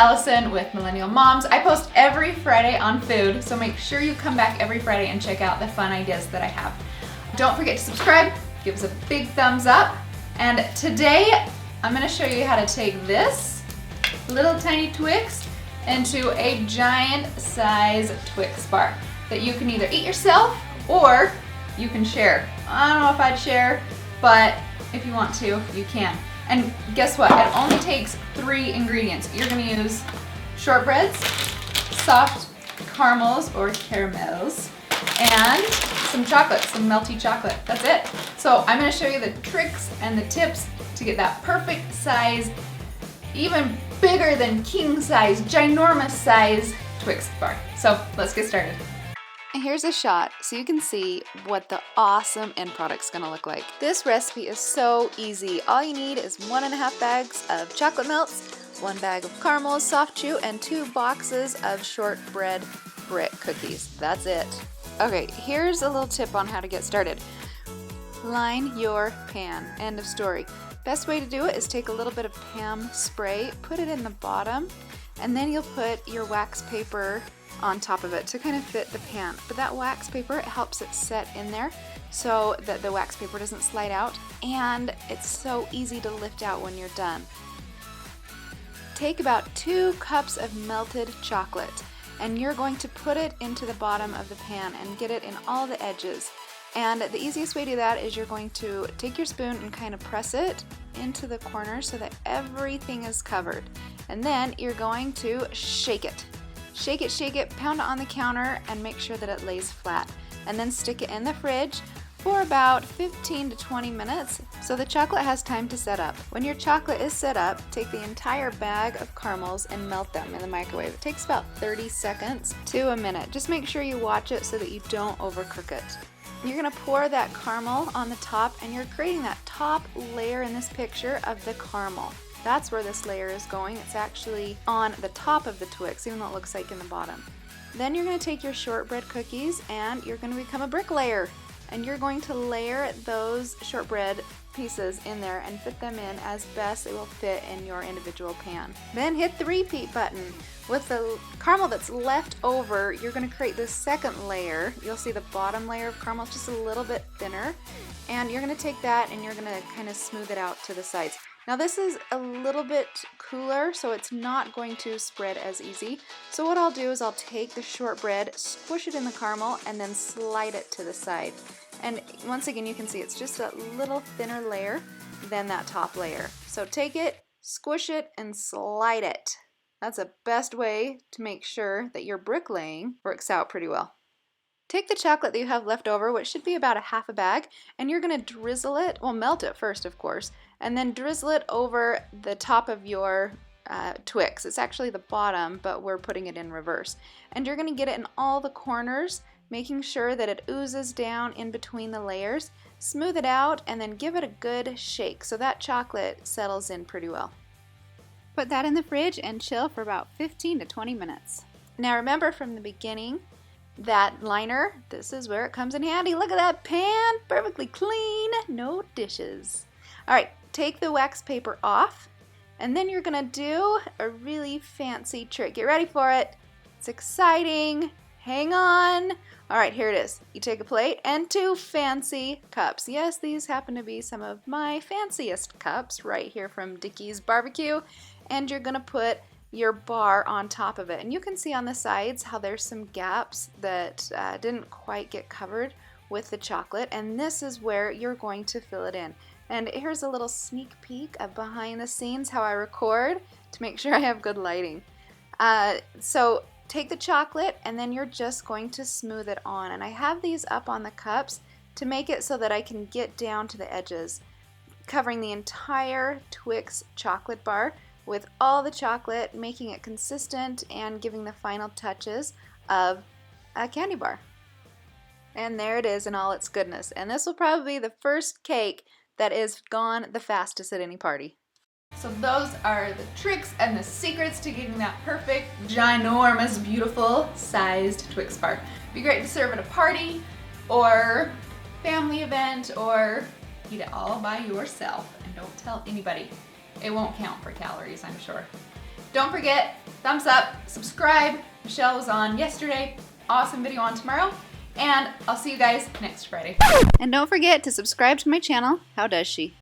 Alison with Millennial Moms. I post every Friday on food, so make sure you come back every Friday and check out the fun ideas that I have. Don't forget to subscribe, give us a big thumbs up, and today I'm going to show you how to take this little tiny Twix into a giant size Twix bar that you can either eat yourself or you can share. I don't know if I'd share, but if you want to, you can. And guess what? It only takes 3 ingredients. You're going to use shortbreads, soft caramels or caramels, and some chocolate, some melty chocolate. That's it. So I'm going to show you the tricks and the tips to get that perfect size, even bigger than king size, ginormous size Twix bar. So let's get started. And here's a shot so you can see what the awesome end product's gonna look like. This recipe is so easy. All you need is 1.5 bags of chocolate melts, 1 bag of caramels, soft chew, and 2 boxes of shortbread brick cookies. That's it. Okay, here's a little tip on how to get started. Line your pan. End of story. Best way to do it is take a little bit of Pam spray, put it in the bottom, and then you'll put your wax paper on top of it to kind of fit the pan. But that wax paper, it helps it set in there so that the wax paper doesn't slide out, and it's so easy to lift out when you're done. Take about 2 cups of melted chocolate, and you're going to put it into the bottom of the pan and get it in all the edges. And the easiest way to do that is you're going to take your spoon and kind of press it into the corner so that everything is covered. And then you're going to shake it. Shake it, pound it on the counter, and make sure that it lays flat. And then stick it in the fridge for about 15 to 20 minutes so the chocolate has time to set up. When your chocolate is set up, take the entire bag of caramels and melt them in the microwave. It takes about 30 seconds to a minute. Just make sure you watch it so that you don't overcook it. You're going to pour that caramel on the top, and you're creating that top layer in this picture of the caramel. That's where this layer is going. It's actually on the top of the Twix, even though it looks like in the bottom. Then you're going to take your shortbread cookies and you're going to become a bricklayer. And you're going to layer those shortbread pieces in there and fit them in as best they will fit in your individual pan. Then hit the repeat button. With the caramel that's left over, you're going to create this second layer. You'll see the bottom layer of caramel is just a little bit thinner. And you're going to take that and you're going to kind of smooth it out to the sides. Now this is a little bit cooler, so it's not going to spread as easy. So what I'll do is I'll take the shortbread, squish it in the caramel, and then slide it to the side. And once again, you can see it's just a little thinner layer than that top layer. So take it, squish it, and slide it. That's the best way to make sure that your bricklaying works out pretty well. Take the chocolate that you have left over, which should be about half a bag, and you're going to drizzle it, well, melt it first, of course, and then drizzle it over the top of your Twix. It's actually the bottom, but we're putting it in reverse. And you're going to get it in all the corners, making sure that it oozes down in between the layers. Smooth it out, and then give it a good shake so that chocolate settles in pretty well. Put that in the fridge and chill for about 15 to 20 minutes. Now remember from the beginning, that liner, this is where it comes in handy. Look at that pan, perfectly clean, no dishes. All right, take the wax paper off, and then you're gonna do a really fancy trick. Get ready for it. It's exciting. Hang on. All right, here it is. You take a plate and 2 fancy cups. Yes, these happen to be some of my fanciest cups right here from Dickey's Barbecue, and you're gonna put your bar on top of it. And you can see on the sides how there's some gaps that didn't quite get covered with the chocolate, and this is where you're going to fill it in. And here's a little sneak peek of behind the scenes how I record to make sure I have good lighting. So take the chocolate and then you're just going to smooth it on. And I have these up on the cups to make it so that I can get down to the edges, covering the entire Twix chocolate bar with all the chocolate, making it consistent and giving the final touches of a candy bar. And there it is in all its goodness. And this will probably be the first cake that is gone the fastest at any party. So those are the tricks and the secrets to getting that perfect, ginormous, beautiful sized Twix bar. It'd be great to serve at a party or family event, or eat it all by yourself and don't tell anybody. It won't count for calories, I'm sure. Don't forget, thumbs up, subscribe. Michelle was on yesterday. Awesome video on tomorrow. And I'll see you guys next Friday. And don't forget to subscribe to my channel. How does she?